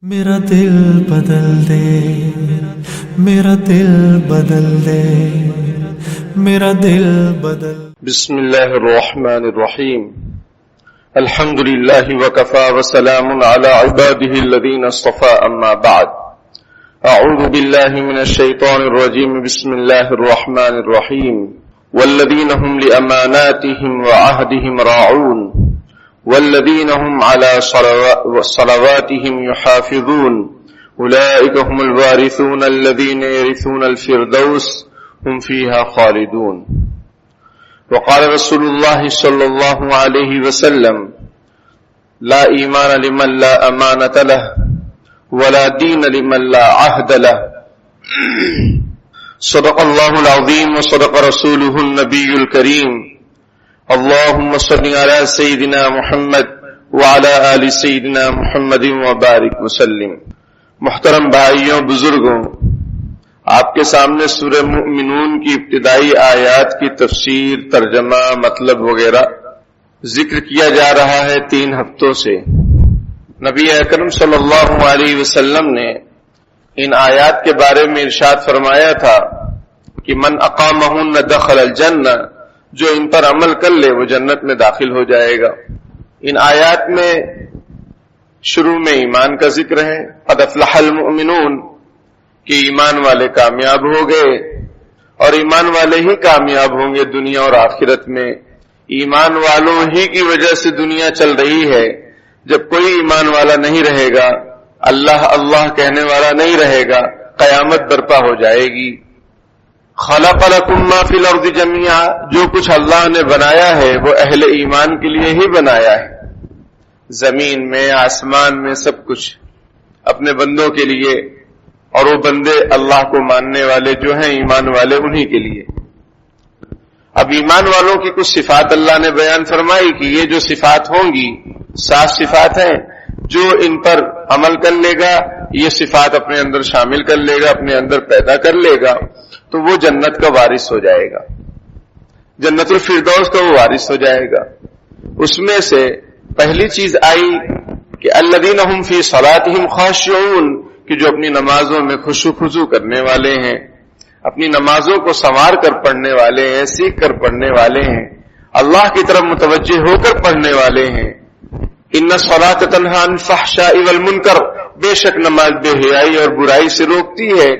میرا دل بدل دے، میرا دل بدل دے، میرا دل بدل. بسم الله الرحمن الرحيم. الحمد لله وكفى وسلام على عباده الذين اصطفى أما بعد. أعوذ بالله من الشيطان الرجيم. بسم الله الرحمن الرحيم. والذين هم لأماناتهم وعهدهم راعون والذين هم على صلواتهم يحافظون أولئك هم الوارثون الذين يرثون الفردوس هم فيها خالدون. وقال رسول الله صلى الله عليه وسلم لا إيمان لمن لا أمانة له ولا دين لمن لا عهد له. صدق الله العظيم وصدق رسوله النبي الكريم. اللهم صل على سيدنا محمد وعلى آل سيدنا محمد وبارك وسلم. محترم بھائیوں، بزرگوں، آپ کے سامنے سورہ مؤمنون کی ابتدائی آیات کی تفسیر، ترجمہ، مطلب وغیرہ ذکر کیا جا رہا ہے 3 ہفتوں سے. نبی اکرم صلی اللہ علیہ وسلم نے ان آیات کے بارے میں ارشاد فرمایا تھا کہ من اقامہن دخل الجنہ، جو ان پر عمل کر لے وہ جنت میں داخل ہو جائے گا. ان آیات میں شروع میں ایمان کا ذکر ہے، قد افلح المؤمنون، کہ ایمان والے کامیاب ہو گئے، اور ایمان والے ہی کامیاب ہوں گے دنیا اور آخرت میں. ایمان والوں ہی کی وجہ سے دنیا چل رہی ہے. جب کوئی ایمان والا نہیں رہے گا، اللہ اللہ کہنے والا نہیں رہے گا، قیامت برپا ہو جائے گی. خلق لکم ما فی الارض جميعا، جو کچھ اللہ نے بنایا ہے وہ اہل ایمان کے لیے ہی بنایا ہے. زمین میں، آسمان میں، سب کچھ اپنے بندوں کے لیے، اور وہ بندے اللہ کو ماننے والے جو ہیں ایمان والے انہی کے لیے. اب ایمان والوں کی کچھ صفات اللہ نے بیان فرمائی کہ یہ جو صفات ہوں گی 7 صفات ہیں، جو ان پر عمل کر لے گا، یہ صفات اپنے اندر شامل کر لے گا، اپنے اندر پیدا کر لے گا، تو وہ جنت کا وارث ہو جائے گا، جنت الفردوس کا وہ وارث ہو جائے گا. اس میں سے پہلی چیز آئی کہ الذین هم فی صلاتهم خاشعون، کہ جو اپنی نمازوں میں خضوع کرنے والے ہیں، اپنی نمازوں کو سنوار کر پڑھنے والے ہیں، سیکھ کر پڑھنے والے ہیں، اللہ کی طرف متوجہ ہو کر پڑھنے والے ہیں. ان الصلاۃ تنہی عن الفحشاء والمنکر، بے شک نماز بے حیائی اور برائی سے روکتی ہے.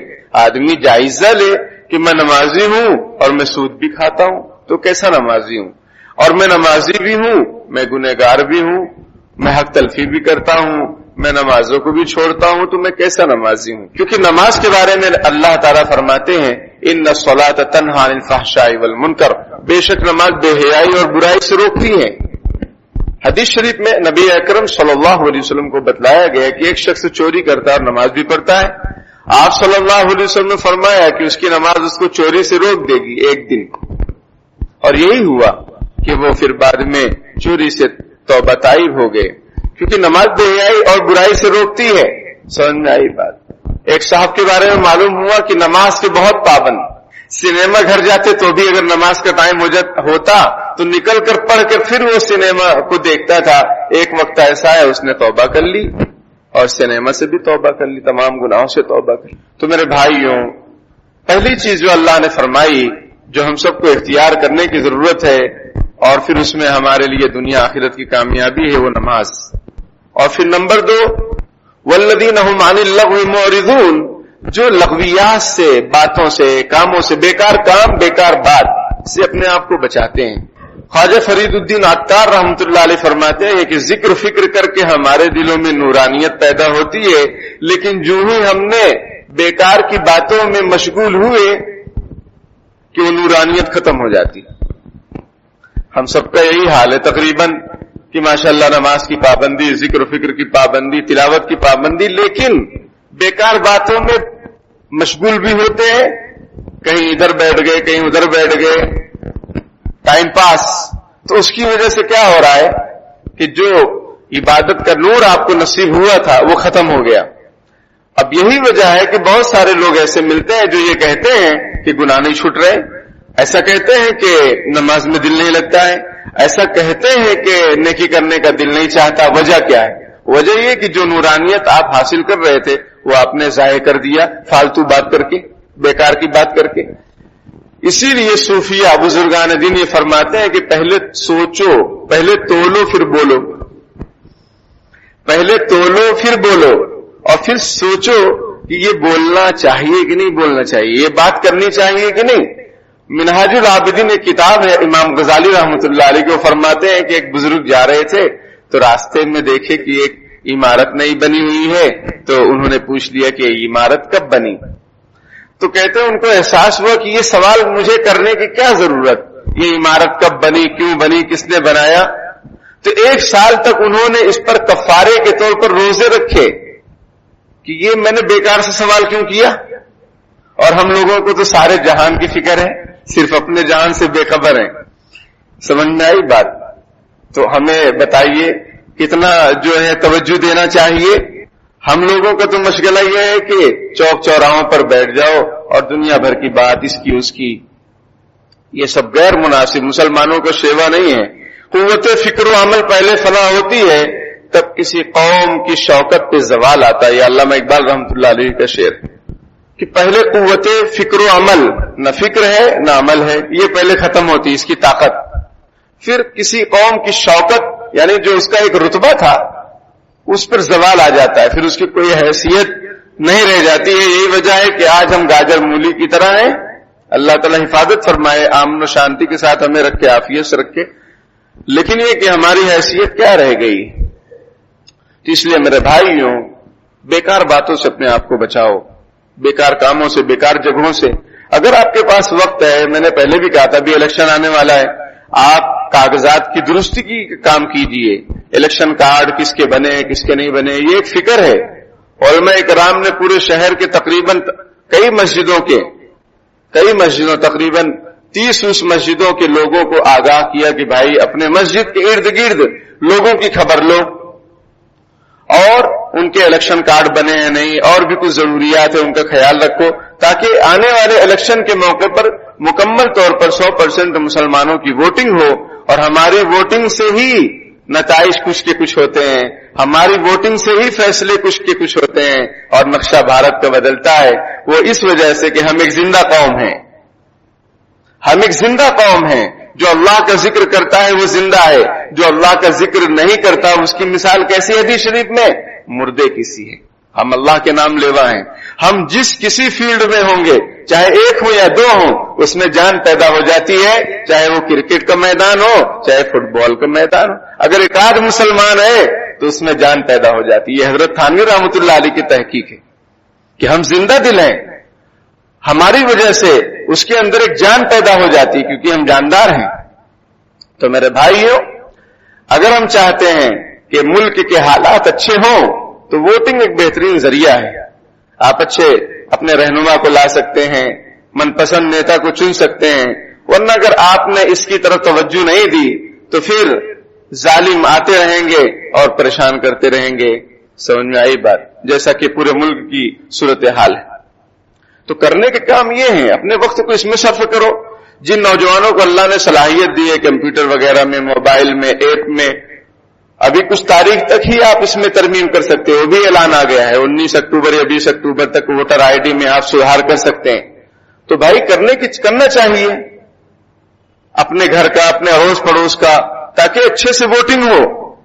آدمی جائزہ لے کہ میں نمازی ہوں اور میں سود بھی کھاتا ہوں تو کیسا نمازی ہوں، اور میں نمازی بھی ہوں، میں گنہگار بھی ہوں، میں حق تلفی بھی کرتا ہوں، میں نمازوں کو بھی چھوڑتا ہوں، تو میں کیسا نمازی ہوں. کیونکہ نماز کے بارے میں اللہ تعالیٰ فرماتے ہیں ان الصلاۃ تنہی عن الفحشاء والمنکر، بے شک نماز بے حیائی اور برائی سے روکتی ہے. حدیث شریف میں نبی اکرم صلی اللہ علیہ وسلم کو بتلایا گیا کہ ایک شخص چوری کرتا ہے اور نماز بھی پڑھتا ہے. آپ صلی اللہ علیہ وسلم نے فرمایا کہ اس کی نماز اس کو چوری سے روک دے گی 1 دن، اور یہی ہوا کہ وہ پھر بعد میں چوری سے توبہ طائب ہو گئے، کیونکہ نماز بے حیائی اور برائی سے روکتی ہے. سمجھ میں آئی بات؟ ایک صاحب کے بارے میں معلوم ہوا کہ نماز کے بہت پابند، سنیما گھر جاتے تو بھی اگر نماز کا ٹائم ہوتا تو نکل کر پڑھ کر پھر وہ سنیما کو دیکھتا تھا. ایک وقت ایسا ہے اس نے توبہ کر لی اور سنیما سے بھی توبہ کر لی، تمام گناہوں سے توبہ کر لی. تو میرے بھائیوں، پہلی چیز جو اللہ نے فرمائی، جو ہم سب کو اختیار کرنے کی ضرورت ہے، اور پھر اس میں ہمارے لیے دنیا آخرت کی کامیابی ہے، وہ نماز. اور پھر نمبر 2 والذین هم عن اللغو معرضون، جو لغویات سے، باتوں سے، کاموں سے، بیکار کام، بیکار بات سے اپنے آپ کو بچاتے ہیں. خواجہ فرید الدین عطار رحمۃ اللہ علیہ فرماتے ہیں کہ ذکر فکر کر کے ہمارے دلوں میں نورانیت پیدا ہوتی ہے، لیکن جو ہی ہم نے بیکار کی باتوں میں مشغول ہوئے کہ وہ نورانیت ختم ہو جاتی. ہم سب کا یہی حال ہے تقریباً کہ ماشاءاللہ نماز کی پابندی، ذکر و فکر کی پابندی، تلاوت کی پابندی، لیکن بیکار باتوں میں مشغول بھی ہوتے ہیں. کہیں ادھر بیٹھ گئے، کہیں ادھر بیٹھ گئے، ٹائم پاس. تو اس کی وجہ سے کیا ہو رہا ہے کہ جو عبادت کا نور آپ کو نصیب ہوا تھا وہ ختم ہو گیا. اب یہی وجہ ہے کہ بہت سارے لوگ ایسے ملتے ہیں جو یہ کہتے ہیں کہ گناہ نہیں چھوٹ رہے، ایسا کہتے ہیں کہ نماز میں دل نہیں لگتا ہے، ایسا کہتے ہیں کہ نیکی کرنے کا دل نہیں چاہتا. وجہ کیا ہے؟ وجہ یہ کہ جو نورانیت آپ حاصل کر رہے تھے وہ آپ نے ضائع کر دیا فالتو بات کر کے، بیکار کی بات کر کے۔ اسی لیے صوفیہ بزرگان دین یہ فرماتے ہیں کہ پہلے سوچو، پہلے تولو پھر بولو، پہلے تولو پھر بولو، اور پھر سوچو کہ یہ بولنا چاہیے کہ نہیں بولنا چاہیے، یہ بات کرنی چاہیے کہ نہیں۔ منہاج العابدین ایک کتاب ہے امام غزالی رحمۃ اللہ علیہ کو فرماتے ہیں کہ ایک بزرگ جا رہے تھے تو راستے میں دیکھے کہ ایک عمارت نئی بنی ہوئی ہے، تو انہوں نے پوچھ لیا کہ یہ عمارت کب بنی؟ تو کہتے ہیں ان کو احساس ہوا کہ یہ سوال مجھے کرنے کی کیا ضرورت، یہ عمارت کب بنی، کیوں بنی، کس نے بنایا؟ تو 1 سال تک انہوں نے اس پر کفارے کے طور پر روزے رکھے کہ یہ میں نے بیکار سے سوال کیوں کیا۔ اور ہم لوگوں کو تو سارے جہان کی فکر ہے، صرف اپنے جہان سے بے خبر ہیں۔ سمجھ میں آئی بات؟ تو ہمیں بتائیے کتنا جو ہے توجہ دینا چاہیے۔ ہم لوگوں کا تو مشغلہ یہ ہے کہ چوک چوراہوں پر بیٹھ جاؤ اور دنیا بھر کی بات اس کی اس کی، یہ سب غیر مناسب، مسلمانوں کا شیوا نہیں ہے۔ قوت فکر و عمل پہلے فلاح ہوتی ہے تب کسی قوم کی شوکت پہ زوال آتا ہے۔ یہ علامہ اقبال رحمۃ اللہ علیہ کا شعر کہ پہلے قوت فکر و عمل، نہ فکر ہے نہ عمل ہے، یہ پہلے ختم ہوتی اس کی طاقت، پھر کسی قوم کی شوکت یعنی جو اس کا ایک رتبہ تھا اس پر زوال آ جاتا ہے، پھر اس کی کوئی حیثیت نہیں رہ جاتی ہے۔ یہی وجہ ہے کہ آج ہم گاجر مولی کی طرح ہیں۔ اللہ تعالیٰ حفاظت فرمائے، امن و شانتی کے ساتھ ہمیں رکھے، عافیت سے رکھے، لیکن یہ کہ ہماری حیثیت کیا رہ گئی۔ تو اس لیے میرے بھائیوں، بیکار باتوں سے اپنے آپ کو بچاؤ، بیکار کاموں سے، بیکار جگہوں سے۔ اگر آپ کے پاس وقت ہے، میں نے پہلے بھی کہا تھا ابھی الیکشن آنے والا ہے، آپ کاغذات کی درستی کی کام کیجئے، الیکشن کارڈ کس کے بنے کس کے نہیں بنے، یہ ایک فکر ہے۔ علماء کرام نے پورے شہر کے تقریباً کئی مسجدوں تقریباً 30 مسجدوں کے لوگوں کو آگاہ کیا کہ بھائی اپنے مسجد کے ارد گرد لوگوں کی خبر لو، اور ان کے الیکشن کارڈ بنے ہیں نہیں، اور بھی کچھ ضروریات ہیں ان کا خیال رکھو، تاکہ آنے والے الیکشن کے موقع پر مکمل طور پر 100% مسلمانوں کی ووٹنگ ہو، اور ہماری ووٹنگ سے ہی نتائج کچھ کے کچھ ہوتے ہیں، ہماری ووٹنگ سے ہی فیصلے کچھ کے کچھ ہوتے ہیں، اور نقشہ بھارت کا بدلتا ہے۔ وہ اس وجہ سے کہ ہم ایک زندہ قوم ہیں، ہم ایک زندہ قوم ہیں۔ جو اللہ کا ذکر کرتا ہے وہ زندہ ہے، جو اللہ کا ذکر نہیں کرتا اس کی مثال کیسی ہے حدیث شریف میں؟ مردے کسی ہے۔ ہم اللہ کے نام لیوا ہیں، ہم جس کسی فیلڈ میں ہوں گے، چاہے 1 ہو یا 2 ہوں، اس میں جان پیدا ہو جاتی ہے، چاہے وہ کرکٹ کا میدان ہو چاہے فٹ بال کا میدان ہو۔ اگر ایک آدھ مسلمان ہے تو اس میں جان پیدا ہو جاتی ہے۔ یہ حضرت تھانوی رحمۃ اللہ علیہ کی تحقیق ہے کہ ہم زندہ دل ہیں، ہماری وجہ سے اس کے اندر ایک جان پیدا ہو جاتی ہے، کیونکہ ہم جاندار ہیں۔ تو میرے بھائیوں، اگر ہم چاہتے ہیں کہ ملک کے حالات اچھے ہوں تو ووٹنگ ایک بہترین ذریعہ ہے۔ آپ اچھے اپنے رہنما کو لا سکتے ہیں، من پسند نیتا کو چن سکتے ہیں، ورنہ اگر آپ نے اس کی طرف توجہ نہیں دی تو پھر ظالم آتے رہیں گے اور پریشان کرتے رہیں گے۔ سمجھ میں آئی بات؟ جیسا کہ پورے ملک کی صورتحال ہے۔ تو کرنے کے کام یہ ہیں، اپنے وقت کو اس میں صرف کرو۔ جن نوجوانوں کو اللہ نے صلاحیت دی ہے کمپیوٹر وغیرہ میں، موبائل میں، ایپ میں، ابھی کچھ تاریخ تک ہی آپ اس میں ترمیم کر سکتے ہو، بھی اعلان آ گیا ہے 19 اکتوبر یا 20 اکتوبر تک ووٹر آئی ڈی میں آپ سدھار کر سکتے ہیں۔ تو بھائی کرنا چاہیے اپنے گھر کا، اپنے اڑوس پڑوس کا، تاکہ اچھے سے ووٹنگ ہو۔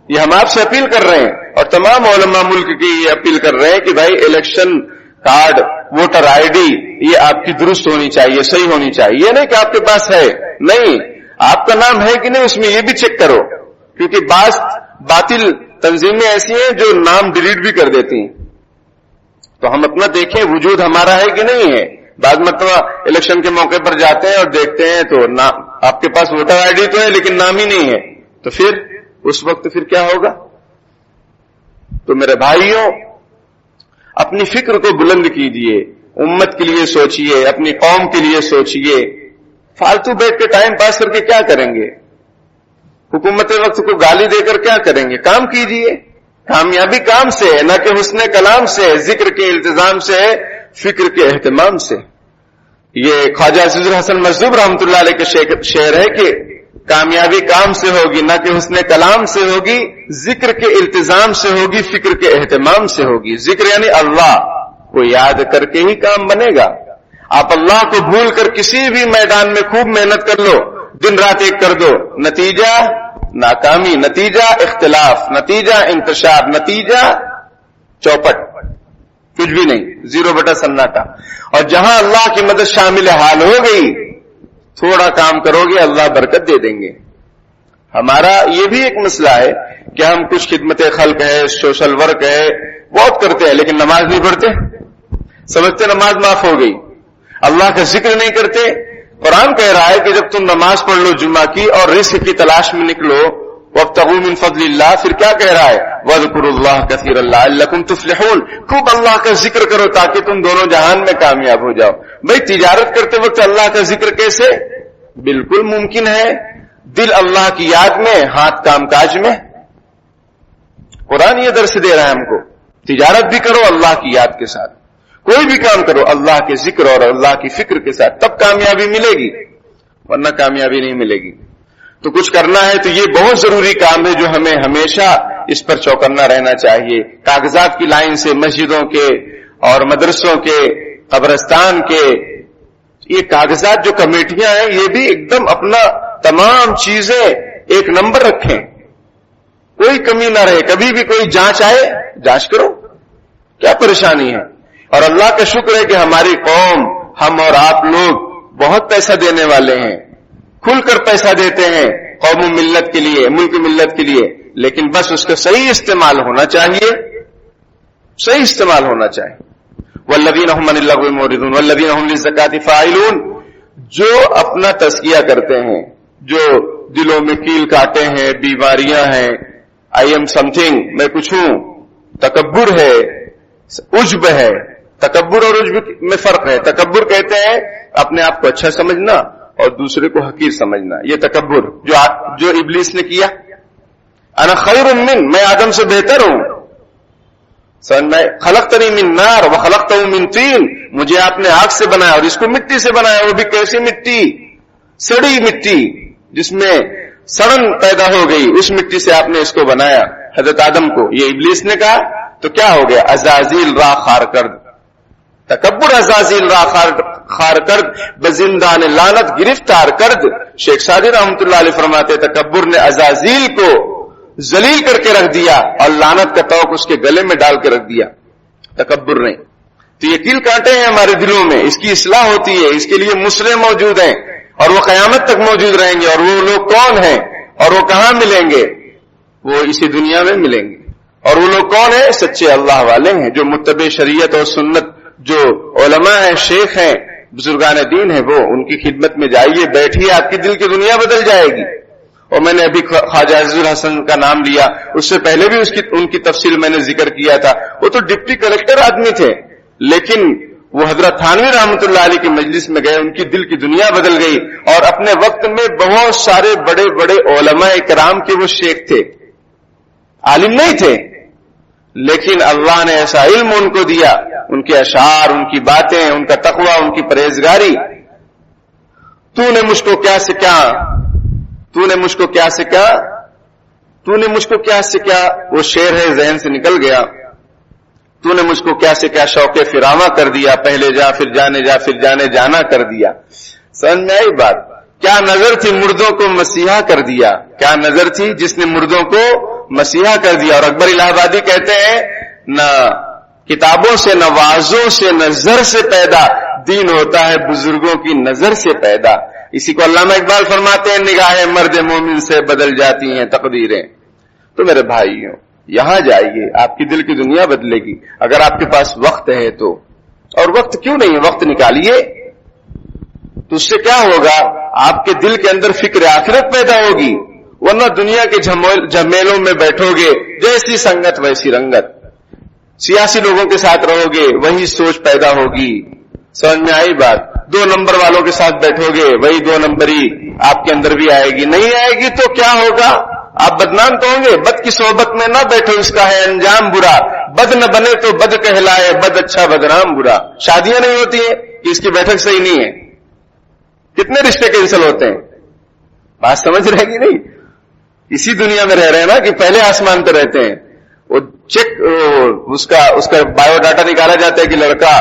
یہ ہم آپ سے اپیل کر رہے ہیں، اور تمام علماء ملک کی یہ اپیل کر رہے ہیں کہ بھائی election card, voter I D یہ آپ کی درست ہونی چاہیے، صحیح ہونی چاہیے۔ یہ نہیں کہ آپ کے پاس ہے، نہیں، آپ کا نام ہے کہ نہیں اس میں یہ بھی چیک کرو، کیونکہ بعض باطل تنظیمیں ایسی ہیں جو نام ڈیلیٹ بھی کر دیتی ہیں۔ تو ہم اپنا دیکھیں وجود ہمارا ہے کہ نہیں ہے۔ بعض مرتبہ الیکشن کے موقع پر جاتے ہیں اور دیکھتے ہیں تو آپ کے پاس ووٹر آئی ڈی تو ہے لیکن نام ہی نہیں ہے، تو پھر اس وقت پھر کیا ہوگا؟ تو میرے بھائیوں، اپنی فکر کو بلند کیجئے، امت کے لیے سوچئے، اپنی قوم کے لیے سوچئے۔ فالتو بیٹھ کے ٹائم پاس کر کے کیا کریں گے؟ حکومت وقت کو گالی دے کر کیا کریں گے؟ کام کیجئے۔ کامیابی کام سے ہے، نہ کہ حسن کلام سے، ذکر کے التزام سے، فکر کے اہتمام سے۔ یہ خواجہ عزیز الحسن مجذوب رحمۃ اللہ علیہ کے شعر ہے کہ کامیابی کام سے ہوگی، نہ کہ حسن کلام سے ہوگی، ذکر کے التزام سے ہوگی، فکر کے اہتمام سے ہوگی۔ ذکر یعنی اللہ کو یاد کر کے ہی کام بنے گا۔ آپ اللہ کو بھول کر کسی بھی میدان میں خوب محنت کر لو، دن رات ایک کر دو، نتیجہ ناکامی، نتیجہ اختلاف، نتیجہ انتشار، نتیجہ چوپٹ، کچھ بھی نہیں، 0 سناٹا۔ اور جہاں اللہ کی مدد شامل حال ہو گئی، تھوڑا کام کرو گے اللہ برکت دے دیں گے۔ ہمارا یہ بھی ایک مسئلہ ہے کہ ہم کچھ خدمت خلق ہے، سوشل ورک ہے، بہت کرتے ہیں، لیکن نماز نہیں پڑھتے، سمجھتے نماز معاف ہو گئی، اللہ کا ذکر نہیں کرتے۔ قرآن کہہ رہا ہے کہ جب تم نماز پڑھ لو جمعہ کی اور رزق کی تلاش میں نکلو، وابتغوا من فضل اللہ، پھر کیا کہہ رہا ہے؟ وَاذْكُرُوا اللَّهَ كَثِيرًا لَعَلَّكُمْ تُفْلِحُونَ، خوب اللہ کا ذکر کرو تاکہ تم دونوں جہان میں کامیاب ہو جاؤ۔ بھئی تجارت کرتے وقت اللہ کا ذکر کیسے؟ بالکل ممکن ہے، دل اللہ کی یاد میں، ہاتھ کام کاج میں۔ قرآن یہ درس دے رہا ہے ہم کو، تجارت بھی کرو اللہ کی یاد کے ساتھ، کوئی بھی کام کرو اللہ کے ذکر اور اللہ کی فکر کے ساتھ، تب کامیابی ملے گی، ورنہ کامیابی نہیں ملے گی۔ تو کچھ کرنا ہے تو یہ بہت ضروری کام ہے جو ہمیں ہمیشہ اس پر چوکنا رہنا چاہیے۔ کاغذات کی لائن سے مسجدوں کے اور مدرسوں کے، قبرستان کے، یہ کاغذات جو کمیٹیاں ہیں یہ بھی ایک دم اپنا تمام چیزیں ایک نمبر رکھیں، کوئی کمی نہ رہے، کبھی بھی کوئی جانچ آئے جانچ کرو، کیا پریشانی ہے۔ اور اللہ کا شکر ہے کہ ہماری قوم، ہم اور آپ لوگ بہت پیسہ دینے والے ہیں، کھل کر پیسہ دیتے ہیں قوم و ملت کے لیے، ملک ملت کے لیے، لیکن بس اس کا صحیح استعمال ہونا چاہیے، صحیح استعمال ہونا چاہیے۔ والذین هم عن اللغو معرضون والذین هم للزکاة فاعلون، جو اپنا تزکیہ کرتے ہیں، جو دلوں میں کیل کاٹے ہیں، بیماریاں ہیں، آئی ایم سم تھنگ، میں کچھ ہوں، تکبر ہے، عجب ہے۔ تکبر اور عجب میں فرق ہے۔ تکبر کہتے ہیں اپنے آپ کو اچھا سمجھنا اور دوسرے کو حقیر سمجھنا، یہ تکبر جو ابلیس نے کیا۔ انا خیر من، میں آدم سے بہتر ہوں، سمجھ میں، خلقتنی من نار وخلقتہ من طین، مجھے آپ نے آگ سے بنایا اور اس کو مٹی سے بنایا، وہ بھی کیسی مٹی؟ سڑی مٹی جس میں سڑن پیدا ہو گئی، اس مٹی سے آپ نے اس کو بنایا، حضرت آدم کو۔ یہ ابلیس نے کہا تو کیا ہو گیا؟ عزازیل را خار کرد، تکبر عزازیل را خار کرد، بزندان لعنت گرفتار کرد۔ شیخ سعدی رحمۃ اللہ علیہ فرماتے تکبر نے عزازیل کو ذلیل کر کے رکھ دیا اور لعنت کا توق اس کے گلے میں ڈال کے رکھ دیا، تکبر نہیں۔ تو یہ کیل کانٹے ہیں ہمارے دلوں میں، اس کی اصلاح ہوتی ہے، اس کے لیے مسلم موجود ہیں اور وہ قیامت تک موجود رہیں گے۔ اور وہ لوگ کون ہیں اور وہ کہاں ملیں گے؟ وہ اسی دنیا میں ملیں گے۔ اور وہ لوگ کون ہیں؟ سچے اللہ والے ہیں، جو متبع شریعت اور سنت، جو علماء ہیں، شیخ ہیں، بزرگان دین ہیں، وہ ان کی خدمت میں جائیے، بیٹھیے، آپ کی دل کی دنیا بدل جائے گی۔ اور میں نے ابھی خواجہ عزیز الحسن کا نام لیا، اس سے پہلے بھی ان کی تفصیل میں نے ذکر کیا تھا۔ وہ تو ڈپٹی کلکٹر آدمی تھے، لیکن وہ حضرت تھانوی رحمۃ اللہ علیہ کی مجلس میں گئے، ان کی دل کی دنیا بدل گئی۔ اور اپنے وقت میں بہت سارے بڑے بڑے علماء کرام کے وہ شیخ تھے، عالم نہیں تھے، لیکن اللہ نے ایسا علم ان کو دیا، ان کے اشعار، ان کی باتیں، ان کا تقوی، ان کی پرہیزگاری۔ تو نے مجھ کو کیا سکھا، تو نے مجھ کو کیا سکھا، تو نے مجھ کو کیا سکھا، وہ شعر ہے ذہن سے نکل گیا۔ تو نے مجھ کو کیا سکھا، شوق فراواں کر دیا، پہلے جا پھر جانے جا پھر جانے جانا کر دیا۔ سمجھ میں آئی بات؟ کیا نظر تھی مردوں کو مسیحا کر دیا، کیا نظر تھی جس نے مردوں کو مسیحا کر دیا۔ اور اکبر الہ آبادی کہتے ہیں نہ کتابوں سے، نہ وعظوں سے، نہ زر سے پیدا، دین ہوتا ہے بزرگوں کی نظر سے پیدا۔ اسی کو علامہ اقبال فرماتے ہیں نگاہیں مرد مومن سے بدل جاتی ہیں تقدیریں۔ تو میرے بھائیوں، یہاں جائیے، آپ کی دل کی دنیا بدلے گی اگر آپ کے پاس وقت ہے تو۔ اور وقت کیوں نہیں ہے، وقت نکالیے، تو اس سے کیا ہوگا؟ آپ کے دل کے اندر فکر آخرت پیدا ہوگی، ورنہ دنیا کے جھمیلوں میں بیٹھو گے، جیسی سنگت ویسی رنگت، سیاسی لوگوں کے ساتھ رہو گے وہی سوچ پیدا ہوگی۔ سمجھ میں آئی بات؟ 2 نمبر والوں کے ساتھ بیٹھو گے وہی 2 نمبری آپ کے اندر بھی آئے گی، نہیں آئے گی تو کیا ہوگا؟ آپ بدنام تو ہوں گے۔ بد کی صحبت میں نہ بیٹھو، اس کا ہے انجام برا، بد نہ بنے تو بد کہلائے، بد اچھا بدنام برا۔ شادیاں نہیں ہوتی ہیں کہ اس کی بیٹھک صحیح نہیں ہے، کتنے رشتے کینسل ہوتے ہیں، بات سمجھ رہے گی نہیں؟ اسی دنیا میں رہ رہے ہیں نا کہ پہلے آسمان پہ رہتے ہیں. وہ اس کا بایو ڈاٹا نکالا جاتا ہے کہ لڑکا،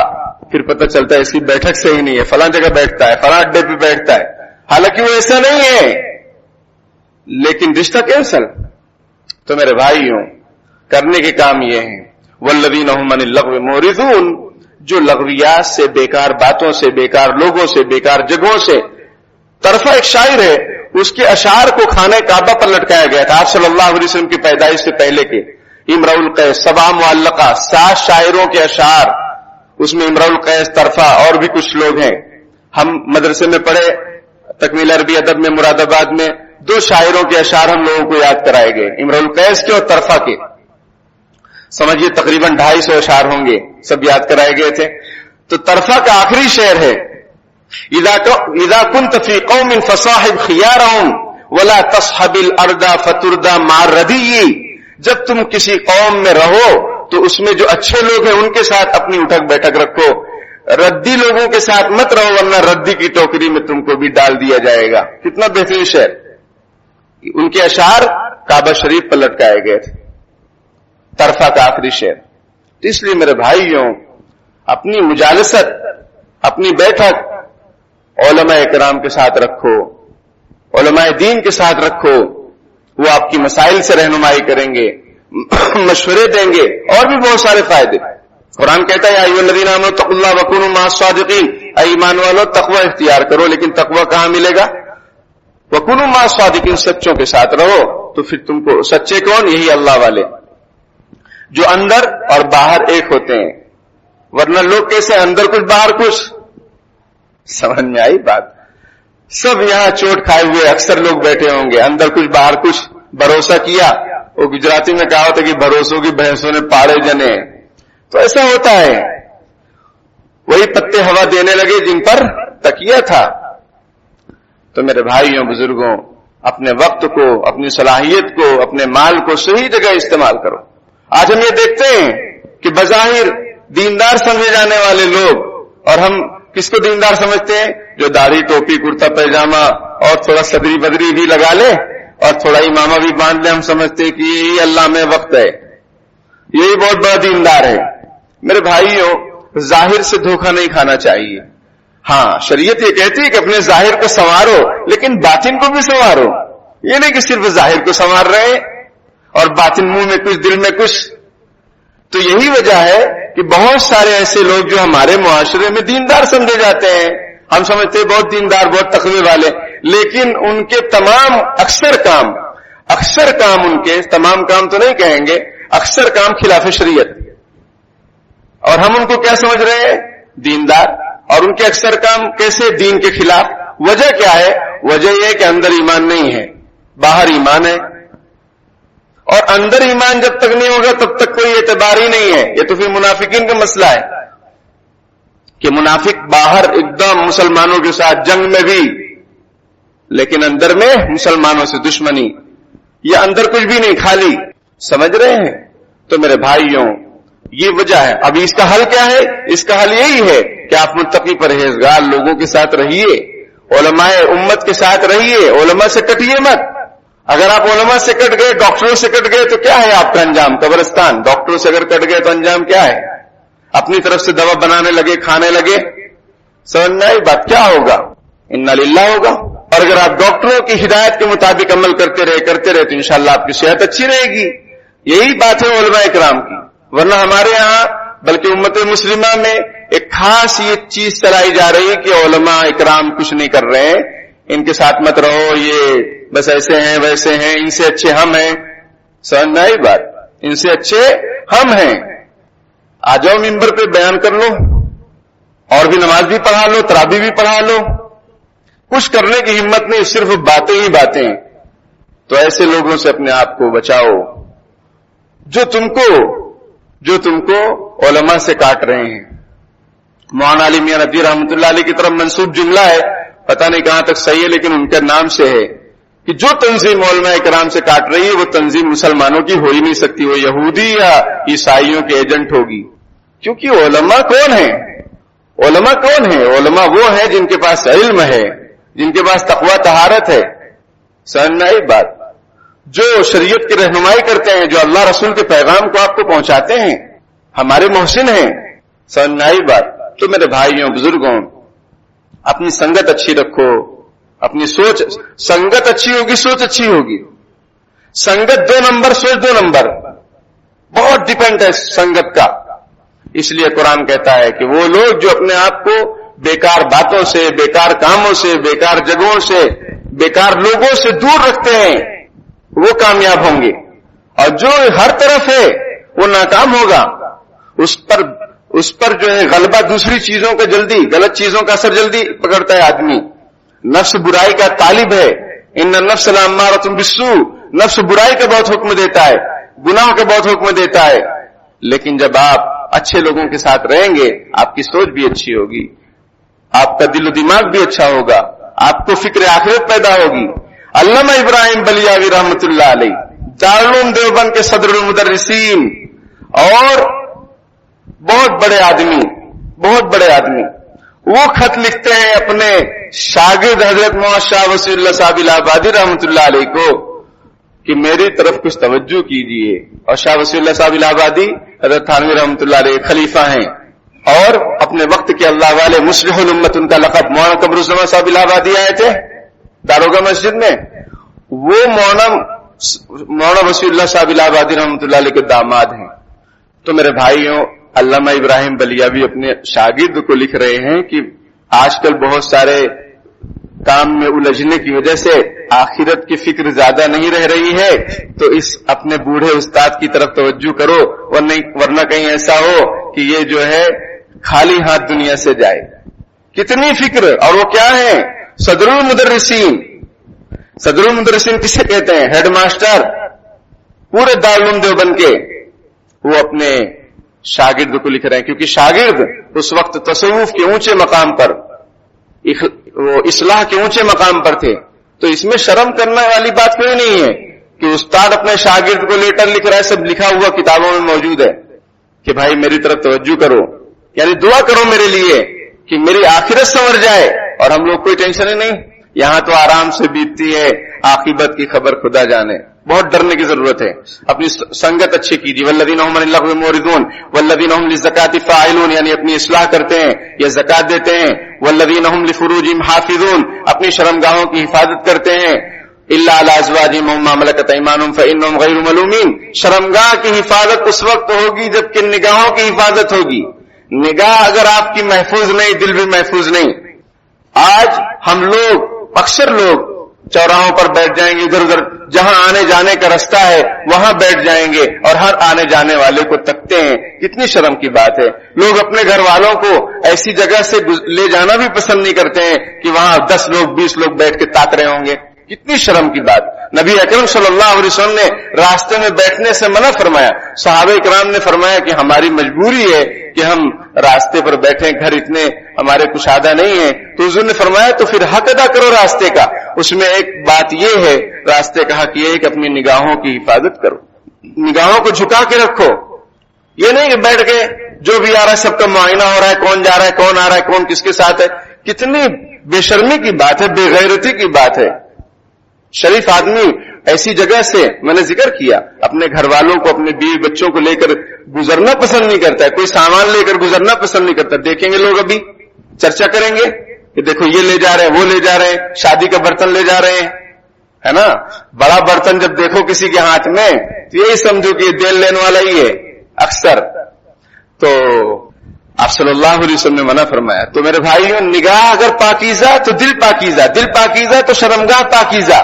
پھر پتہ چلتا ہے اس کی بیٹھک صحیح نہیں ہے، فلاں جگہ بیٹھتا ہے، فلاں اڈے پہ بیٹھتا ہے، حالانکہ وہ ایسا نہیں ہے، لیکن رشتہ کینسل. تو میرے بھائیوں، کرنے کے کام یہ ہیں. والذین هم عن اللغو معرضون، جو لغویات سے، بیکار باتوں سے، بیکار لوگوں سے، بیکار جگہوں سے. طرفہ ایک شاعر ہے، اس کے اشعار کو خانہ کعبہ پر لٹکایا گیا تھا آپ صلی اللہ علیہ وسلم کی پیدائش سے پہلے کے. امرؤ القیس 7 معلقہ، 7 شاعروں کے اشعار، اس میں امرؤ القیس، طرفہ اور بھی کچھ لوگ ہیں. ہم مدرسے میں پڑھے تکمیل عربی ادب میں مراد آباد میں 2 شاعروں کے اشعار ہم لوگوں کو یاد کرائے گئے، امرؤ القیس کے اور طرفہ کے. سمجھیے تقریباً 250 اشعار ہوں گے، سب یاد کرائے گئے تھے. تو طرفہ کا آخری شعر ہے، اذا كنت في قوم فصاحب خيارهم ولا تصحب الارض فترضى مع الردي. جب تم کسی قوم میں رہو تو اس میں جو اچھے لوگ ہیں ان کے ساتھ اپنی اٹھک بیٹھک رکھو، ردی لوگوں کے ساتھ مت رہو ورنہ ردی کی ٹوکری میں تم کو بھی ڈال دیا جائے گا. کتنا بہترین شعر. ان کے اشعار کعبہ شریف پر لٹکائے گئے تھے. طرفہ کا آخری شعر. تو اس لیے میرے بھائیوں، اپنی مجالست، اپنی بیٹھک علماء اکرام کے ساتھ رکھو، علماء دین کے ساتھ رکھو. وہ آپ کی مسائل سے رہنمائی کریں گے، مشورے دیں گے، اور بھی بہت سارے فائدے. قرآن کہتا ہے یا ایھا الذین آمنوا اتقوا اللہ وکونوا مع الصادقین، اے ایمان والو تقوی اختیار کرو. لیکن تقوی کہاں ملے گا؟ وکونوا مع الصادقین، سچوں کے ساتھ رہو. تو پھر تم کو سچے کون؟ یہی اللہ والے جو اندر اور باہر ایک ہوتے ہیں. ورنہ لوگ کیسے اندر کچھ باہر کچھ؟ سمجھ میں آئی بات؟ سب یہاں چوٹ کھائے ہوئے اکثر لوگ بیٹھے ہوں گے، اندر کچھ باہر کچھ. بھروسہ کیا، وہ گجراتی میں کہا ہوتا کہ بھروسوں کی بھینسوں نے پاڑے جنے. تو ایسا ہوتا ہے، وہی پتے ہوا دینے لگے جن پر تکیہ تھا. تو میرے بھائیوں بزرگوں، اپنے وقت کو، اپنی صلاحیت کو، اپنے مال کو صحیح جگہ استعمال کرو. آج ہم یہ دیکھتے ہیں کہ بظاہر دیندار سمجھے جانے والے لوگ، اور ہم کس کو دیندار سمجھتے ہیں؟ جو داڑھی، ٹوپی، کرتا پیجامہ اور تھوڑا صدری بدری بھی لگا لے اور تھوڑا امامہ بھی باندھ لے. ہم سمجھتے ہیں کہ یہی اللہ میں وقت ہے، یہی بہت بڑا دیندار ہے. میرے بھائیوں، ظاہر سے دھوکہ نہیں کھانا چاہیے. ہاں، شریعت یہ کہتی ہے کہ اپنے ظاہر کو سنوارو، لیکن باطن کو بھی سنوارو. یہ نہیں کہ صرف ظاہر کو سنوار رہے اور باطن منہ میں کچھ دل میں کچھ. تو یہی وجہ ہے کہ بہت سارے ایسے لوگ جو ہمارے معاشرے میں دیندار سمجھے جاتے ہیں، ہم سمجھتے ہیں بہت دیندار، بہت تقوی والے، لیکن ان کے تمام اکثر کام ان کے تمام کام تو نہیں کہیں گے، اکثر کام خلاف شریعت. اور ہم ان کو کیا سمجھ رہے ہیں؟ دیندار. اور ان کے اکثر کام کیسے دین کے خلاف؟ وجہ کیا ہے؟ وجہ یہ ہے کہ اندر ایمان نہیں ہے، باہر ایمان ہے. اور اندر ایمان جب تک نہیں ہوگا تب تک کوئی اعتبار ہی نہیں ہے. یہ تو پھر منافقین کا مسئلہ ہے کہ منافق باہر ایک دم مسلمانوں کے ساتھ جنگ میں بھی، لیکن اندر میں مسلمانوں سے دشمنی. یہ اندر کچھ بھی نہیں، خالی. سمجھ رہے ہیں؟ تو میرے بھائیوں، یہ وجہ ہے. اب اس کا حل کیا ہے؟ اس کا حل یہی ہے کہ آپ متقی پرہیزگار لوگوں کے ساتھ رہیے، علماء امت کے ساتھ رہیے، علماء سے کٹیے مت. اگر آپ علماء سے کٹ گئے، ڈاکٹروں سے کٹ گئے تو کیا ہے آپ کا انجام؟ قبرستان. ڈاکٹروں سے اگر کٹ گئے تو انجام کیا ہے؟ اپنی طرف سے دوا بنانے لگے، کھانے لگے. سمجھ میں آئی بات؟ کیا ہوگا؟ انا للہ ہوگا. اور اگر آپ ڈاکٹروں کی ہدایت کے مطابق عمل کرتے رہے تو انشاءاللہ آپ کی صحت اچھی رہے گی. یہی بات ہے علماء اکرام کی. ورنہ ہمارے یہاں بلکہ امت مسلمہ میں ایک خاص یہ چیز چلائی جا رہی ہے کہ علماء اکرام کچھ نہیں کر رہے ہیں، ان کے ساتھ مت رہو، یہ بس ایسے ہیں ویسے ہیں، ان سے اچھے ہم ہیں. سمجھ میں آئی بات؟ ان سے اچھے ہم ہیں. آ جاؤ ممبر پہ بیان کر لو، اور بھی نماز بھی پڑھا لو، تراویح بھی پڑھا لو. کچھ کرنے کی ہمت نہیں، صرف باتیں ہی باتیں. تو ایسے لوگوں سے اپنے آپ کو بچاؤ جو تم کو علماء سے کاٹ رہے ہیں. مولانا علی میاں ندوی رحمۃ اللہ علیہ کی طرف منسوب جملہ ہے، پتہ نہیں کہاں تک صحیح ہے لیکن ان کے نام سے ہے کہ جو تنظیم علماء کرام سے کاٹ رہی ہے وہ تنظیم مسلمانوں کی ہو ہی نہیں سکتی، وہ یہودی یا عیسائیوں کے ایجنٹ ہوگی. کیونکہ علماء کون ہیں؟ علماء کون ہیں؟ علماء وہ ہیں جن کے پاس علم ہے، جن کے پاس تقوی طہارت ہے. سمجھ میں آئی بات؟ جو شریعت کی رہنمائی کرتے ہیں، جو اللہ رسول کے پیغام کو آپ کو پہنچاتے ہیں، ہمارے محسن ہیں. سمجھ میں آئی بات؟ تو میرے بھائیوں بزرگوں، اپنی سنگت اچھی رکھو، اپنی سوچ، سنگت اچھی ہوگی سوچ اچھی ہوگی. سنگت 2 نمبر، سوچ 2 نمبر، بہت ڈیپینڈ ہے سنگت کا. اس لیے قرآن کہتا ہے کہ وہ لوگ جو اپنے آپ کو بیکار باتوں سے، بیکار کاموں سے، بیکار جگہوں سے، بیکار لوگوں سے دور رکھتے ہیں وہ کامیاب ہوں گے، اور جو ہر طرف ہے وہ ناکام ہوگا. اس پر جو ہے غلبہ دوسری چیزوں کا جلدی، غلط چیزوں کا اثر جلدی پکڑتا ہے آدمی. نفس برائی کا طالب ہے. ان النفس لامارۃ بالسوء، نفس برائی کا بہت حکم دیتا ہے، گناہ کا بہت حکم دیتا ہے. لیکن جب آپ اچھے لوگوں کے ساتھ رہیں گے آپ کی سوچ بھی اچھی ہوگی، آپ کا دل و دماغ بھی اچھا ہوگا، آپ کو فکر آخرت پیدا ہوگی. علامہ ابراہیم بلیاوی رحمۃ اللہ علیہ دارالعلوم دیوبند کے صدر المدرسین اور بہت بڑے آدمی، وہ خط لکھتے ہیں اپنے شاگرد حضرت محمد شاہ وصی اللہ صاحب الہ آبادی رحمۃ اللہ علیہ کو کہ میری طرف کچھ توجہ کیجیے. اور شاہ وصی اللہ صاحب الہ آبادی حضرت تھانوی رحمۃ اللہ علیہ خلیفہ ہیں، اور اپنے وقت کے اللہ والے مصلح الامت ان کا لقب. مولانا قمرالزمان صاحب الہ آبادی آئے تھے داروگہ مسجد میں، وہ مولانا وصی اللہ صاحب الہ آبادی رحمۃ اللہ علیہ کے داماد ہیں. تو میرے بھائیوں، علامہ ابراہیم بلیاوی اپنے شاگرد کو لکھ رہے ہیں کہ آج کل بہت سارے کام میں الجھنے کی وجہ سے آخرت کی فکر زیادہ نہیں رہ رہی ہے، تو اس اپنے بوڑھے استاد کی طرف توجہ کرو، ورنہ کہیں ایسا ہو کہ یہ جو ہے خالی ہاتھ دنیا سے جائے. کتنی فکر، اور وہ کیا ہے؟ صدر المدرسین کسے کہتے ہیں؟ ہیڈ ماسٹر پورے دارالعلوم دیوبند کے. وہ اپنے شاگرد کو لکھ رہے ہیں کیونکہ شاگرد اس وقت تصوف کے اونچے مقام پر، وہ اصلاح کے اونچے مقام پر تھے. تو اس میں شرم کرنے والی بات کوئی نہیں ہے کہ استاد اپنے شاگرد کو لیٹر لکھ رہا ہے، سب لکھا ہوا کتابوں میں موجود ہے کہ بھائی میری طرف توجہ کرو، یعنی دعا کرو میرے لیے کہ میری آخرت سنور جائے. اور ہم لوگ کوئی ٹینشن ہی نہیں، یہاں تو آرام سے بیتتی ہے، عاقبت کی خبر خدا جانے. بہت ڈرنے کی ضرورت ہے. اپنی سنگت اچھی کیجیے. والذین هم عن اللغو معرضون والذین هم للزکاۃ فاعلون، یعنی اپنی اصلاح کرتے ہیں یا زکات دیتے ہیں. والذین هم لفروجهم حافظون، اپنی شرمگاہوں کی حفاظت کرتے ہیں. الا علی ازواجہم وما ملکت ایمانہم فانہم غیر ملومین، شرمگاہ کی حفاظت اس وقت ہوگی جبکہ نگاہوں کی حفاظت ہوگی. نگاہ اگر آپ کی محفوظ نہیں، دل بھی محفوظ نہیں. آج ہم لوگ، اکثر لوگ چوراہوں پر بیٹھ جائیں گے، ادھر ادھر جہاں آنے جانے کا رستہ ہے وہاں بیٹھ جائیں گے اور ہر آنے جانے والے کو تکتے ہیں. کتنی شرم کی بات ہے. لوگ اپنے گھر والوں کو ایسی جگہ سے لے جانا بھی پسند نہیں کرتے ہیں کہ وہاں 10 لوگ 20 لوگ بیٹھ کے تاک رہے ہوں گے. کتنی شرم کی بات. نبی اکرم صلی اللہ علیہ وسلم نے راستے میں بیٹھنے سے منع فرمایا. صحابہ کرام نے فرمایا کہ ہماری مجبوری ہے کہ ہم راستے پر بیٹھیں، گھر اتنے ہمارے کشادہ نہیں ہیں. تو حضور نے فرمایا تو پھر حق ادا کرو راستے کا. اس میں ایک بات یہ ہے، راستے کا حق یہ ہے کہ اپنی نگاہوں کی حفاظت کرو، نگاہوں کو جھکا کے رکھو. یہ نہیں کہ بیٹھ کے جو بھی آ رہا ہے سب کا معائنہ ہو رہا ہے، کون جا رہا ہے، کون آ رہا ہے، کون کس کے ساتھ ہے. کتنی بے شرمی کی بات ہے، بے غیرتی کی بات ہے. شریف آدمی ایسی جگہ سے، میں نے ذکر کیا، اپنے گھر والوں کو، اپنے بیوی بچوں کو لے کر گزرنا پسند نہیں کرتا ہے. کوئی سامان لے کر گزرنا پسند نہیں کرتا. دیکھیں گے لوگ ابھی چرچا کریں گے کہ دیکھو یہ لے جا رہے ہیں، وہ لے جا رہے ہیں، شادی کا برتن لے جا رہے ہیں، ہے نا. بڑا برتن جب دیکھو کسی کے ہاتھ میں تو یہی سمجھو کہ یہ دین لینے والا ہی ہے اکثر. تو آپ صلی اللہ علیہ وسلم نے منع فرمایا. تو میرے بھائیوں، نگاہ اگر پاکیزہ تو دل پاکیزہ، دل پاکیزہ تو شرمگاہ پاکیزہ.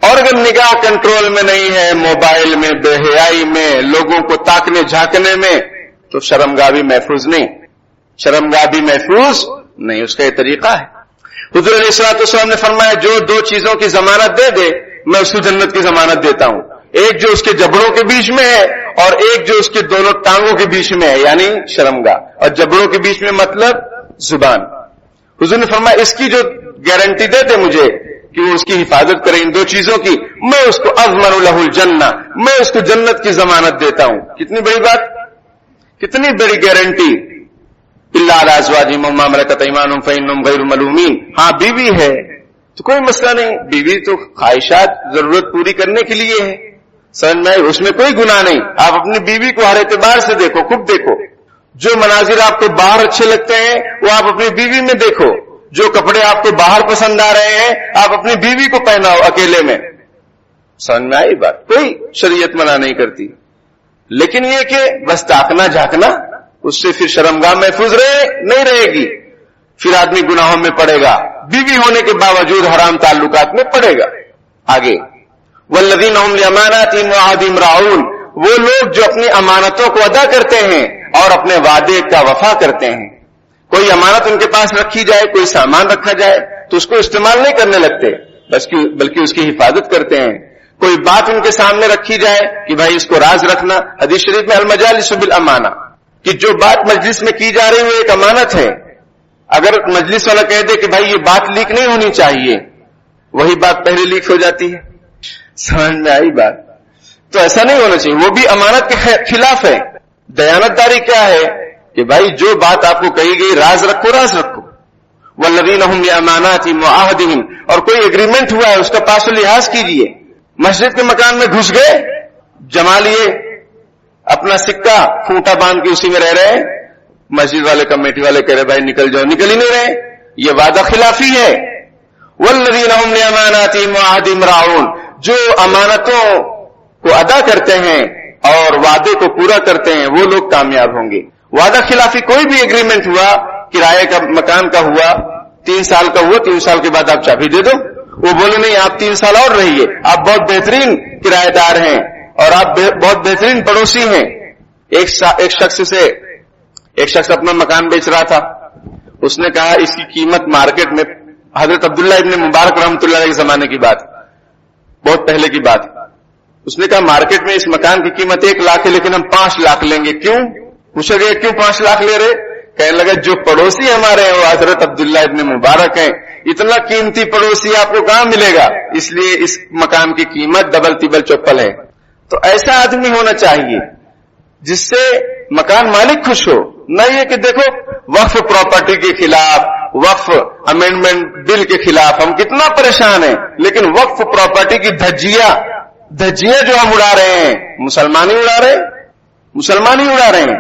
اور اگر نگاہ کنٹرول میں نہیں ہے، موبائل میں، بے حیائی میں، لوگوں کو تاکنے جھانکنے میں، تو شرمگاہ بھی محفوظ نہیں، شرمگاہ بھی محفوظ نہیں. اس کا یہ طریقہ ہے. حضور علیہ الصلوۃ والسلام نے فرمایا جو 2 چیزوں کی ضمانت دے دے میں اس کو جنت کی ضمانت دیتا ہوں. ایک جو اس کے جبڑوں کے بیچ میں ہے اور ایک جو اس کے دونوں ٹانگوں کے بیچ میں ہے، یعنی شرمگاہ. اور جبڑوں کے بیچ میں مطلب زبان. حضور نے فرمایا اس کی جو گارنٹی دے دے مجھے کہ وہ اس کی حفاظت کرے ان 2 چیزوں کی، میں اس کو اضمن له الجنہ، میں اس کو جنت کی ضمانت دیتا ہوں. کتنی بڑی بات، کتنی بڑی گارنٹی. الا علی ازواجہم وما ملکت ایمانہم فانہم غیر ملومین. ہاں بیوی ہے، تو کوئی مسئلہ نہیں، بیوی تو خواہشات ضرورت پوری کرنے کے لیے ہے، سمجھ میں اس میں کوئی گناہ نہیں. آپ اپنی بیوی کو ہر اعتبار سے دیکھو، خود دیکھو. جو مناظر آپ کو باہر اچھے لگتے ہیں وہ آپ اپنی بیوی میں دیکھو. جو کپڑے آپ کو باہر پسند آ رہے ہیں آپ اپنی بیوی کو پہناؤ اکیلے میں. سمجھ میں آئی بات؟ کوئی شریعت منع نہیں کرتی، لیکن یہ کہ بس تاکنا جھانکنا، اس سے پھر شرمگاہ محفوظ نہیں رہے گی، پھر آدمی گناہوں میں پڑے گا، بیوی ہونے کے باوجود حرام تعلقات میں پڑے گا. آگے والذین هم لاماناتهم وعهدهم راعون، وہ لوگ جو اپنی امانتوں کو ادا کرتے ہیں اور اپنے وعدے کا وفا کرتے ہیں. کوئی امانت ان کے پاس رکھی جائے، کوئی سامان رکھا جائے تو اس کو استعمال نہیں کرنے لگتے، بلکہ اس کی حفاظت کرتے ہیں. کوئی بات ان کے سامنے رکھی جائے کہ بھائی اس کو راز رکھنا. حدیث شریف میں المجالس بالامانہ، کہ جو بات مجلس میں کی جا رہی ہے وہ ایک امانت ہے. اگر مجلس والا کہہ دے کہ بھائی یہ بات لیک نہیں ہونی چاہیے، وہی بات پہلے لیک ہو جاتی ہے. سمجھ میں آئی بات؟ تو ایسا نہیں ہونا چاہیے، وہ بھی امانت کے خلاف ہے. دیانتداری کیا ہے کہ بھائی جو بات آپ کو کہی گئی راز رکھو، راز رکھو. والذین هم لاماناتهم وعهدهم، اور کوئی ایگریمنٹ ہوا ہے اس کا پاس و لحاظ کیجیے. مسجد کے مکان میں گھس گئے، جما لیے اپنا سکہ پھوٹا باندھ کے اسی میں رہ رہے ہیں، مسجد والے کمیٹی والے کہہ رہے بھائی نکل جاؤ، نکل ہی نہیں رہے، یہ وعدہ خلافی ہے. والذین هم لاماناتهم وعهدهم راعون، جو امانتوں کو ادا کرتے ہیں اور وعدے کو پورا کرتے ہیں وہ لوگ کامیاب ہوں گے. وعدہ خلافی کوئی بھی ایگریمنٹ ہوا، کرائے کا مکان کا ہوا، 3 سال کا ہوا، 3 سال کے بعد آپ چابی دے دو، وہ بولے نہیں آپ 3 سال اور رہیے، آپ بہت بہترین کرایہ دار ہیں اور آپ بہت بہترین پڑوسی ہیں. ایک شخص اپنا مکان بیچ رہا تھا، اس نے کہا اس کی قیمت مارکیٹ میں، حضرت عبداللہ ابن مبارک رحمۃ اللہ علیہ کے زمانے کی بات، بہت پہلے کی بات. اس نے کہا مارکیٹ میں اس مکان کی قیمت 1 لاکھ ہے لیکن ہم 5 لاکھ لیں گے. کیوں؟ پوچھا گیا کیوں 5 لاکھ لے رہے؟ کہنے لگا جو پڑوسی ہمارے ہیں وہ حضرت عبداللہ ابن مبارک ہیں، اتنا قیمتی پڑوسی آپ کو کہاں ملے گا، اس لیے اس مکان کی قیمت ڈبل ٹربل چوپل ہے. تو ایسا آدمی ہونا چاہیے جس سے مکان مالک خوش ہو، نہ یہ کہ دیکھو وقف پراپرٹی کے خلاف، وقف امینڈمنٹ بل کے خلاف ہم کتنا پریشان ہیں، لیکن وقف پراپرٹی کی دھجیاں جو ہم اڑا رہے ہیں، مسلمان ہی اڑا رہے ہیں.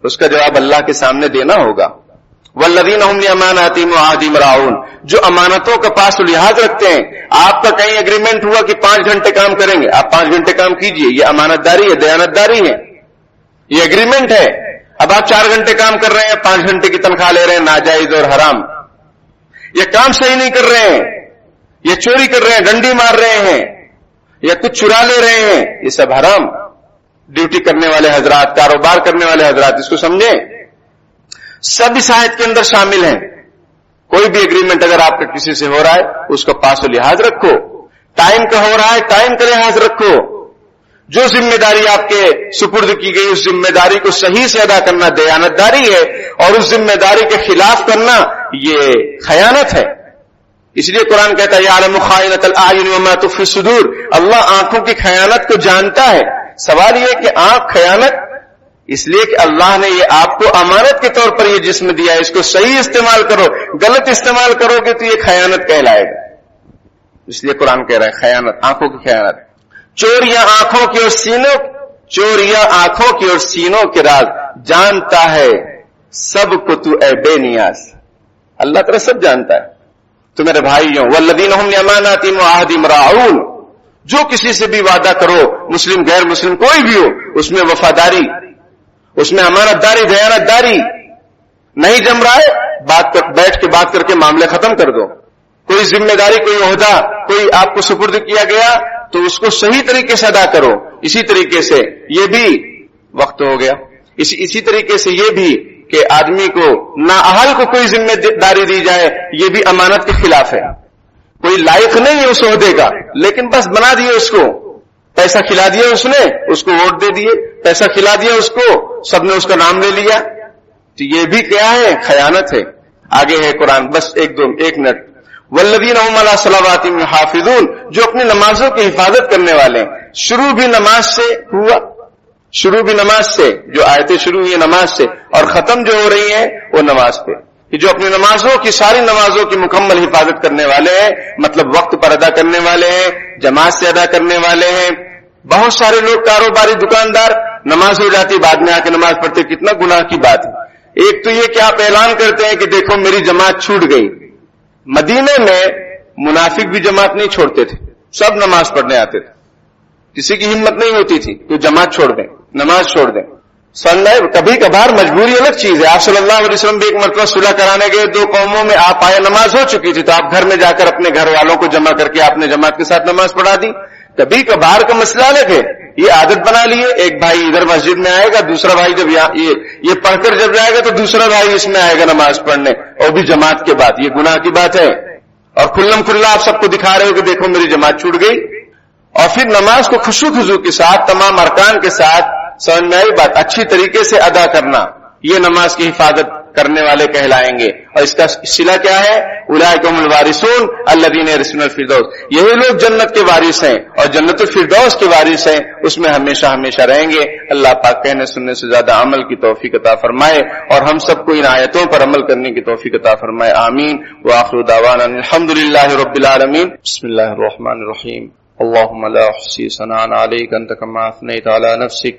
اس کا جواب اللہ کے سامنے دینا ہوگا. والذین هم لاماناتهم وعهدهم راعون، جو امانتوں کا پاس و لحاظ رکھتے ہیں. آپ کا کہیں ایگریمنٹ ہوا کہ 5 گھنٹے کام کریں گے، آپ 5 گھنٹے کام کیجئے، یہ امانت داری ہے، دیانتداری ہے، یہ ایگریمنٹ ہے. اب آپ 4 گھنٹے کام کر رہے ہیں، 5 گھنٹے کی تنخواہ لے رہے ہیں ناجائز اور حرام، یہ کام صحیح نہیں کر رہے ہیں، یہ چوری کر رہے ہیں، ڈنڈی مار رہے ہیں یا کچھ چرا لے رہے ہیں، یہ سب حرام. ڈیوٹی کرنے والے حضرات، کاروبار کرنے والے حضرات اس کو سمجھیں، سب اس آیت کے اندر شامل ہیں. کوئی بھی ایگریمنٹ اگر آپ کا کسی سے ہو رہا ہے اس کا پاس و لحاظ رکھو. ٹائم کا ہو رہا ہے ٹائم کا لحاظ رکھو. جو ذمہ داری آپ کے سپرد کی گئی اس ذمہ داری کو صحیح سے ادا کرنا دیانتداری ہے، اور اس ذمہ داری کے خلاف کرنا یہ خیانت ہے. اس لیے قرآن کہتا ہے یعلم خائنۃ الاعین وما تخفی الصدور، اللہ آنکھوں کی خیانت کو جانتا ہے. سوال یہ کہ آنکھ خیانت، اس لیے کہ اللہ نے یہ آپ کو امانت کے طور پر یہ جسم دیا ہے، اس کو صحیح استعمال کرو، غلط استعمال کرو گے تو یہ خیانت کہلائے گا. اس لیے قرآن کہہ رہا ہے خیانت، آنکھوں کی خیانت. چوریاں آنکھوں کی اور سینوں کے راز جانتا ہے سب کو تو اے بے نیاز. اللہ تعالیٰ سب جانتا ہے. تو میرے بھائیوں والذین هم لاماناتهم وعهدهم راعون، جو کسی سے بھی وعدہ کرو، مسلم غیر مسلم کوئی بھی ہو، اس میں وفاداری، اس میں امانت داری، دیانت داری. نہیں جم رہا ہے بیٹھ کے بات کر کے معاملے ختم کر دو. کوئی ذمہ داری، کوئی عہدہ کوئی آپ کو سپرد کیا گیا تو اس کو صحیح طریقے سے ادا کرو. اسی طریقے سے یہ بھی وقت ہو گیا، اسی طریقے سے یہ بھی کہ آدمی کو نااہل کو کوئی ذمہ داری دی جائے، یہ بھی امانت کے خلاف ہے. کوئی لائق نہیں ہے اس عہدے کا لیکن بس بنا دیے اس کو، پیسہ کھلا دیا اس نے، اس کو ووٹ دے دیے، پیسہ کھلا دیا اس کو، سب نے اس کا نام لے لیا، تو یہ بھی کیا ہے؟ خیانت ہے. آگے ہے قرآن، بس ایک منٹ. والذین هم علی صلواتهم یحافظون، جو اپنی نمازوں کی حفاظت کرنے والے ہیں. شروع بھی نماز سے ہوا، جو آیتیں شروع ہوئی نماز سے اور ختم جو ہو رہی ہیں وہ نماز پہ. کہ جو اپنی نمازوں کی ساری نمازوں کی مکمل حفاظت کرنے والے ہیں، مطلب وقت پر ادا کرنے والے ہیں، جماعت سے ادا کرنے والے ہیں. بہت سارے لوگ کاروباری دکاندار نماز ہو جاتی بعد میں آ کے نماز پڑھتے، کتنا گناہ کی بات ہے. ایک تو یہ کہ آپ اعلان کرتے ہیں کہ دیکھو میری جماعت چھوٹ گئی. مدینے میں منافق بھی جماعت نہیں چھوڑتے تھے، سب نماز پڑھنے آتے تھے، کسی کی ہمت نہیں ہوتی تھی کہ جماعت چھوڑ دیں، نماز چھوڑ دیں. کبھی کبھار مجبوری الگ چیز ہے. آپ صلی اللہ علیہ وسلم بھی ایک مرتبہ صلح کرانے گئے، دو قوموں میں آپ آئے، نماز ہو چکی تھی، تو آپ گھر میں جا کر اپنے گھر والوں کو جمع کر کے آپ نے جماعت کے ساتھ نماز پڑھا دی. کبھی کبھار کا مسئلہ الگ ہے. یہ عادت بنا لیے، ایک بھائی ادھر مسجد میں آئے گا، دوسرا بھائی جب یہ پڑھ کر جب جائے گا تو دوسرا بھائی اس میں آئے گا نماز پڑھنے، اور بھی جماعت کے بعد. یہ گناہ کی بات ہے. اور کھلم کھلا آپ سب کو دکھا رہے ہو کہ دیکھو میری جماعت چھوٹ گئی. اور پھر نماز کو خشوع خضوع کے ساتھ تمام ارکان کے ساتھ، سمجھ میں آئی بات، اچھی طریقے سے ادا کرنا، یہ نماز کی حفاظت کرنے والے کہلائیں گے. اور اس کا صلہ کیا ہے؟ اولئک هم الوارثون الذین یرثون الفردوس. یہی لوگ جنت کے وارث ہیں اور جنت الفردوس کے وارث ہیں، اس میں ہمیشہ ہمیشہ رہیں گے. اللہ پاک کہنے سننے سے زیادہ عمل کی توفیق عطا فرمائے اور ہم سب کو ان آیتوں پر عمل کرنے کی توفیق عطا فرمائے. آمین. وآخر دعوانا الحمدللہ رب العالمین. بسم اللہ الرحمن الرحیم. اللهم لا احصي ثناء عليك انت كما اثنيت على نفسك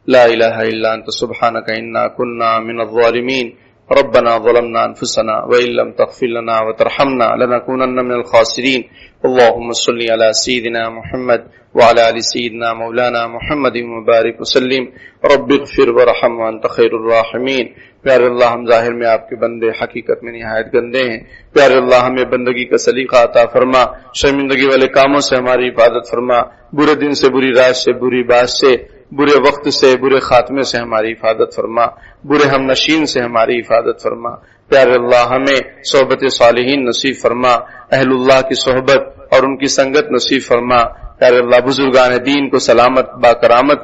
لا اله الا انت سبحانك انا كنا من الظالمين. ربنا ظلمنا انفسنا وان لم تغفر لنا وترحمنا لنكونن من الخاسرين. اللهم صل على سيدنا محمد وعلى ال سيدنا مولانا محمد وبارك وسلم. رب اغفر وارحم وانت خير الراحمين. پیارے اللہ، ہم ظاہر میں آپ کے بندے، حقیقت میں نہایت گندے ہیں. پیارے اللہ، ہمیں بندگی کا سلیقہ عطا فرما، شرمندگی والے کاموں سے ہماری حفاظت فرما، برے دن سے، بری رات سے، بری بات سے، برے وقت سے، برے خاتمے سے ہماری حفاظت فرما، برے ہم نشین سے ہماری حفاظت فرما. پیارے اللہ، ہمیں صحبت صالحین نصیب فرما، اہل اللہ کی صحبت اور ان کی سنگت نصیب فرما. پیارے اللہ، بزرگان دین کو سلامت با کرامت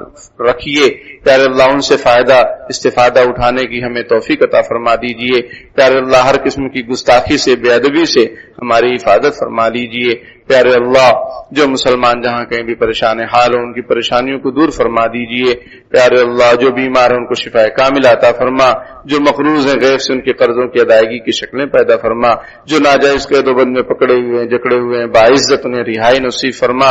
رکھیے. پیارے اللہ، ان سے فائدہ استفادہ اٹھانے کی ہمیں توفیق عطا فرما دیجیے. پیارے اللہ، ہر قسم کی گستاخی سے، بے ادبی سے ہماری حفاظت فرما لیجیے. پیارے اللہ، جو مسلمان جہاں کہیں بھی پریشان حال ہو، ان کی پریشانیوں کو دور فرما دیجیے. پیارے اللہ، جو بیمار ہیں ان کو شفا کامل عطا فرما، جو مقروض ہیں غیب سے ان کے قرضوں کی ادائیگی کی شکلیں پیدا فرما، جو ناجائز قید و بند میں پکڑے ہوئے ہیں، جکڑے ہوئے ہیں، باعزت انہیں رہائی نصیب فرما.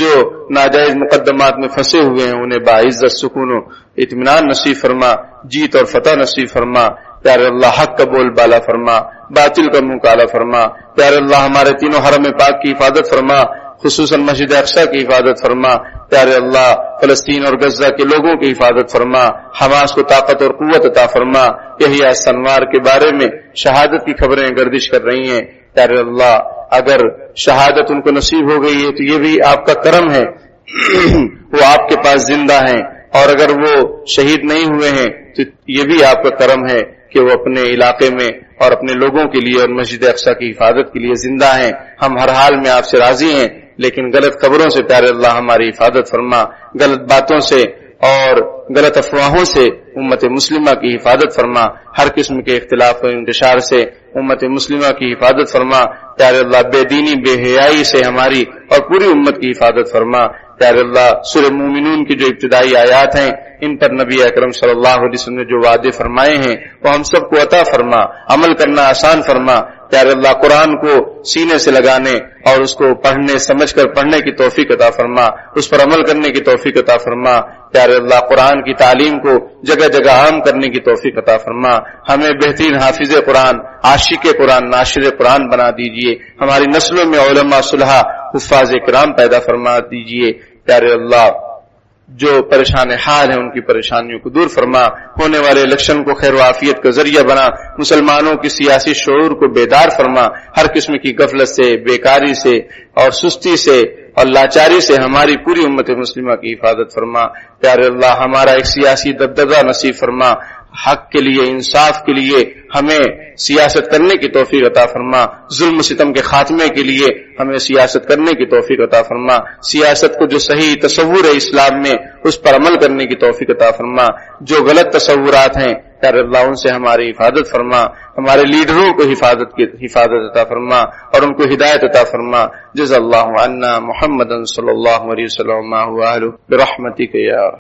جو ناجائز مقدمات میں پھنسے ہوئے ہیں انہیں باعزت سکون و اطمینان نصیب فرما، جیت اور فتح نصیب فرما. پیارے اللہ، حق کا بول بالا فرما، باطل کا منہ کالا فرما. پیارے اللہ، ہمارے تینوں حرم پاک کی حفاظت فرما، خصوصاً مسجد اقصی کی حفاظت فرما. پیارے اللہ، فلسطین اور غزہ کے لوگوں کی حفاظت فرما، حماس کو طاقت اور قوت عطا فرما. یحییٰ سنوار کے بارے میں شہادت کی خبریں گردش کر رہی ہیں. پیارے اللہ، اگر شہادت ان کو نصیب ہو گئی ہے تو یہ بھی آپ کا کرم ہے، وہ آپ کے پاس زندہ ہیں. اور اگر وہ شہید نہیں ہوئے ہیں تو یہ بھی آپ کا کرم ہے کہ وہ اپنے علاقے میں اور اپنے لوگوں کے لیے اور مسجد اقصی کی حفاظت کے لیے زندہ ہیں. ہم ہر حال میں آپ سے راضی ہیں، لیکن غلط خبروں سے پیارے اللہ ہماری حفاظت فرما، غلط باتوں سے اور غلط افواہوں سے امت مسلمہ کی حفاظت فرما، ہر قسم کے اختلاف و انتشار سے امت مسلمہ کی حفاظت فرما. پیارے اللہ، بے دینی بے حیائی سے ہماری اور پوری امت کی حفاظت فرما. پیارے اللہ، سورہ مومنون کی جو ابتدائی آیات ہیں ان پر نبی اکرم صلی اللہ علیہ وسلم نے جو وعدے فرمائے ہیں وہ ہم سب کو عطا فرما، عمل کرنا آسان فرما. پیارے اللہ، قرآن کو سینے سے لگانے اور اس کو پڑھنے سمجھ کر پڑھنے کی توفیق عطا فرما، اس پر عمل کرنے کی توفیق عطا فرما. پیارے اللہ، قرآن کی تعلیم کو جگہ جگہ عام کرنے کی توفیق عطا فرما. ہمیں بہترین حافظ قرآن، عاشق قرآن، ناشر قرآن بنا دیجئے. ہماری نسلوں میں علماء صلحاء، حفاظ کرام پیدا فرما دیجئے. پیارے اللہ، جو پریشان حال ہیں ان کی پریشانیوں کو دور فرما. ہونے والے الیکشن کو خیر و عافیت کا ذریعہ بنا. مسلمانوں کی سیاسی شعور کو بیدار فرما. ہر قسم کی غفلت سے، بیکاری سے اور سستی سے اور لاچاری سے ہماری پوری امت مسلمہ کی حفاظت فرما. پیارے اللہ، ہمارا ایک سیاسی دبدبہ نصیب فرما. حق کے لیے، انصاف کے لیے ہمیں سیاست کرنے کی توفیق عطا فرما. ظلم ستم کے خاتمے کے لیے ہمیں سیاست کرنے کی توفیق عطا فرما. سیاست کو جو صحیح تصور ہے اسلام میں اس پر عمل کرنے کی توفیق عطا فرما. جو غلط تصورات ہیں پیارے اللہ ان سے ہماری حفاظت فرما. ہمارے لیڈروں کو حفاظت عطا فرما اور ان کو ہدایت عطا فرما. جزا اللہ عنا محمد صلی اللہ علیہ وسلم برحمتک یا